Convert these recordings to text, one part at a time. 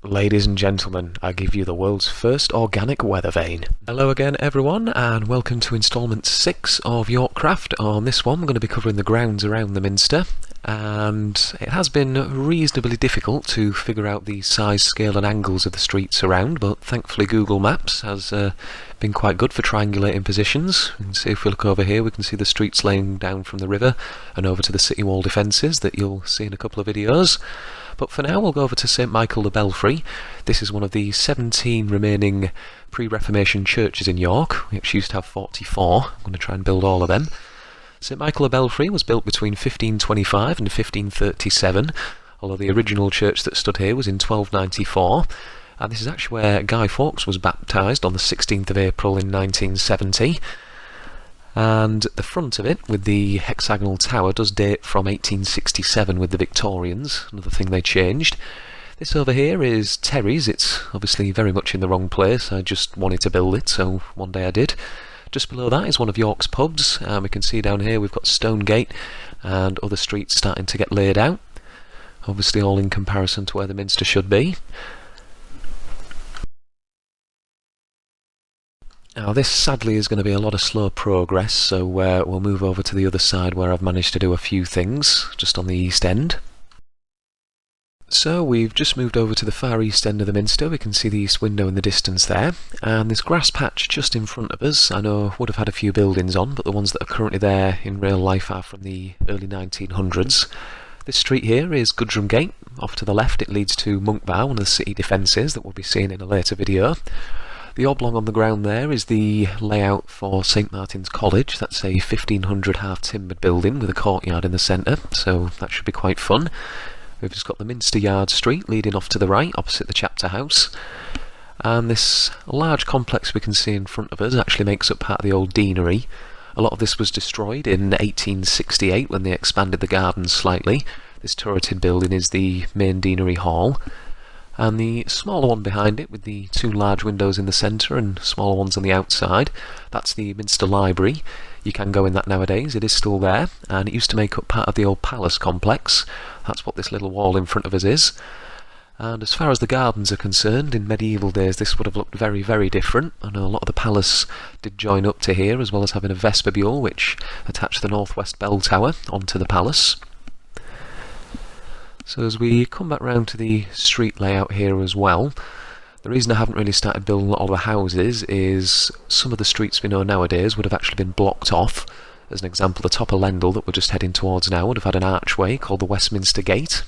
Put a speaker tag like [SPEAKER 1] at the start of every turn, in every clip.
[SPEAKER 1] Ladies and gentlemen, I give you the world's first organic weather vane. Hello again everyone, and welcome to Instalment 6 of Yorkcraft. On this one we're going to be covering the grounds around the Minster, and it has been reasonably difficult to figure out the size, scale and angles of the streets around, but thankfully Google Maps has been quite good for triangulating positions. You can see, if we look over here, we can see the streets laying down from the river and over to the city wall defences that you'll see in a couple of videos. But for now we'll go over to St Michael the Belfry. This is one of the 17 remaining pre-Reformation churches in York. We actually used to have 44. I'm going to try and build all of them. St Michael the Belfry was built between 1525 and 1537, although the original church that stood here was in 1294. And this is actually where Guy Fawkes was baptised on the 16th of April in 1970. And the front of it, with the hexagonal tower, does date from 1867 with the Victorians, another thing they changed. This over here is Terry's. It's obviously very much in the wrong place. I just wanted to build it, so one day I did. Just below that is one of York's pubs, and we can see down here we've got Stonegate and other streets starting to get laid out. Obviously all in comparison to where the Minster should be. Now this sadly is going to be a lot of slow progress, so we'll move over to the other side where I've managed to do a few things, just on the east end. So we've just moved over to the far east end of the Minster. We can see the east window in the distance there, and this grass patch just in front of us, I know would have had a few buildings on, but the ones that are currently there in real life are from the early 1900s. This street here is Gudrum Gate. Off to the left it leads to Monk Bar, one of the city defences that we'll be seeing in a later video. The oblong on the ground there is the layout for St Martin's College. That's a 1500 half-timbered building with a courtyard in the centre, so that should be quite fun. We've just got the Minster Yard Street leading off to the right, opposite the chapter house. And this large complex we can see in front of us actually makes up part of the old deanery. A lot of this was destroyed in 1868 when they expanded the gardens slightly. This turreted building is the main deanery hall. And the smaller one behind it, with the two large windows in the centre and smaller ones on the outside, that's the Minster Library. You can go in that nowadays, it is still there, and it used to make up part of the old palace complex. That's what this little wall in front of us is. And as far as the gardens are concerned, in medieval days this would have looked very, very different. I know a lot of the palace did join up to here, as well as having a vestibule which attached the northwest bell tower onto the palace. So as we come back round to the street layout here as well, the reason I haven't really started building a lot of the houses is some of the streets we know nowadays would have actually been blocked off. As an example, the top of Lendal that we're just heading towards now would have had an archway called the Westminster Gate.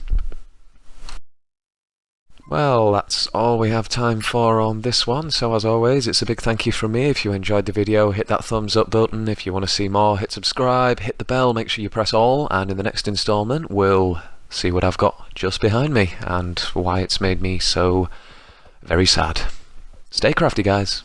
[SPEAKER 1] Well, that's all we have time for on this one, so as always it's a big thank you from me. If you enjoyed the video, hit that thumbs up button. If you want to see more, hit subscribe, hit the bell, make sure you press all, and in the next instalment we'll see what I've got just behind me and why it's made me so very sad. Stay crafty, guys.